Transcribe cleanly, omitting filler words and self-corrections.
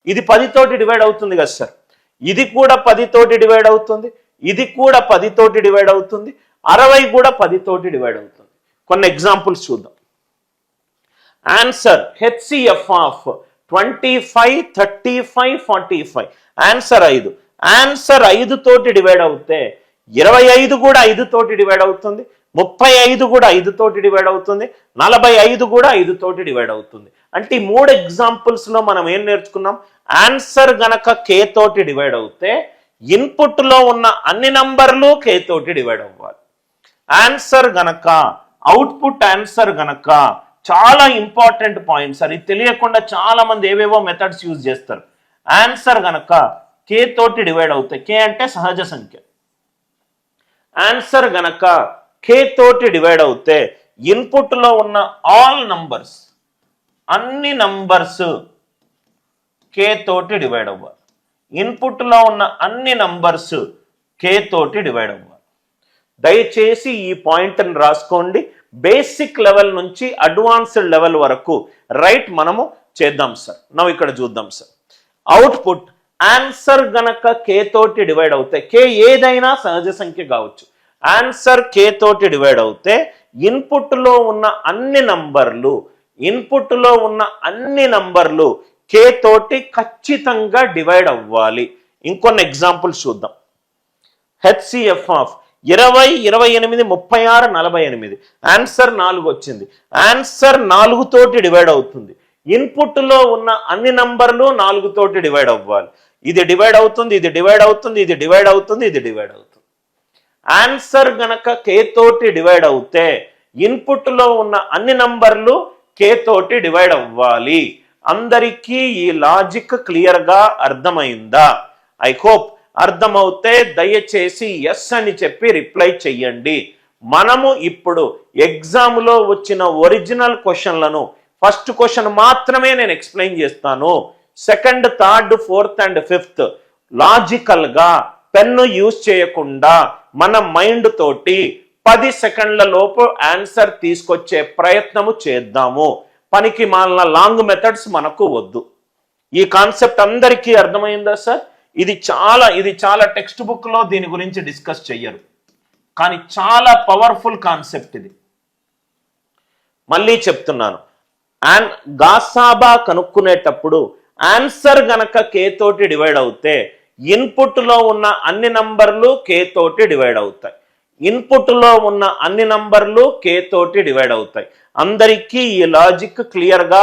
ఇది 10 తోటి డివైడ్ అవుతుంది కదా సార్, ఇది కూడా 10 తోటి డివైడ్ అవుతుంది, ఇది కూడా 10 తోటి డివైడ్ అవుతుంది, 60 కూడా 10 తోటి డివైడ్ అవుతుంది. కొన్ని ఎగ్జాంపుల్స్ చూద్దాం. Answer HCF of 25, 35, 45. Answer 5. Answer 5 తోటి డివైడ్ అవుతే 25 కూడా 5 తోటి డివైడ్ అవుతుంది, 35 కూడా 5 తోటి డివైడ్ అవుతుంది, 45 కూడా 5 తోటి డివైడ్ అవుతుంది. అంటే ఈ 3 ఎగ్జాంపుల్స్ లో మనం ఏం నేర్చుకున్నాం? ఆన్సర్ గనక కే తోటి డివైడ్ అవుతే ఇన్పుట్ లో ఉన్న అన్ని నంబర్లు కే తోటి డివైడ్ అవ్వాలి. ఆన్సర్ గనక అవుట్పుట్ ఆన్సర్ గనక చాలా ఇంపార్టెంట్ పాయింట్స్, అది తెలియకుండా చాలా మంది ఏవేవో మెథడ్స్ యూజ్ చేస్తారు. ఆన్సర్ గనక కే తోటి డివైడ్ అవుతాయి, కే అంటే సహజ సంఖ్య. ఆన్సర్ గనక కే తోటి డివైడ్ అవుతే ఇన్పుట్ లో ఉన్న ఆల్ నంబర్స్, అన్ని నంబర్స్ కే తోటి డివైడ్ అవ్వాలి. ఇన్పుట్ లో ఉన్న అన్ని నంబర్స్ కే తోటి డివైడ్ అవ్వాలి. దయచేసి ఈ పాయింట్ని రాసుకోండి. బేసిక్ లెవెల్ నుంచి అడ్వాన్స్డ్ లెవెల్ వరకు రైట్ మనము చేద్దాం సార్. నవ్వు ఇక్కడ చూద్దాం సార్. అవుట్పుట్ ఆన్సర్ గనక కే తోటి డివైడ్ అవుతే, కే ఏదైనా సహజ సంఖ్య కావచ్చు, ఆన్సర్ కే తోటి డివైడ్ అవుతే ఇన్పుట్ లో ఉన్న అన్ని నంబర్లు కే తోటి ఖచ్చితంగా డివైడ్ అవ్వాలి. ఇంకొన్ని ఎగ్జాంపుల్స్ చూద్దాం. HCF of 20, 28, 36, 48. ఆన్సర్ 4 వచ్చింది. ఆన్సర్ 4 తోటి డివైడ్ అవుతుంది. ఇన్పుట్ లో ఉన్న అన్ని నంబర్లు 4 తోటి డివైడ్ అవ్వాలి. ఇది డివైడ్ అవుతుంది, ఇది డివైడ్ అవుతుంది, ఇది డివైడ్ అవుతుంది, ఇది డివైడ్ అవుతుంది. ఆన్సర్ గనక కే తోటి డివైడ్ అవుతే ఇన్పుట్ లో ఉన్న అన్ని నంబర్లు కే తోటి డివైడ్ అవ్వాలి. అందరికీ ఈ లాజిక్ క్లియర్ గా అర్థమైందా? ఐ హోప్ అర్థమవుతే దయచేసి ఎస్ అని చెప్పి రిప్లై చెయ్యండి. మనము ఇప్పుడు ఎగ్జామ్లో వచ్చిన ఒరిజినల్ క్వశ్చన్లను ఫస్ట్ క్వశ్చన్ మాత్రమే నేను ఎక్స్ప్లెయిన్ చేస్తాను. Second, third, fourth and fifth logical గా పెన్ను యూజ్ చేయకుండా మన మైండ్ తోటి 10 సెకండ్ల లోపు ఆన్సర్ తీసుకొచ్చే ప్రయత్నము చేద్దాము. పనికి మాలిన లాంగ్ మెథడ్స్ మనకు వద్దు. ఈ కాన్సెప్ట్ అందరికీ అర్థమైందా సార్? ఇది చాలా టెక్స్ట్ బుక్ లో దీని గురించి డిస్కస్ చెయ్యరు, కానీ చాలా పవర్ఫుల్ కాన్సెప్ట్ ఇది. మళ్ళీ చెప్తున్నాను, గాసాబా కనుక్కునేటప్పుడు ఆన్సర్ గనక కే తోటి డివైడ్ అవుతే ఇన్పుట్ లో ఉన్న అన్ని నంబర్లు కే తోటి డివైడ్ అవుతాయి. ఇన్పుట్ లో ఉన్న అన్ని నంబర్లు కే తోటి డివైడ్ అవుతాయి. అందరికీ ఈ లాజిక్ క్లియర్ గా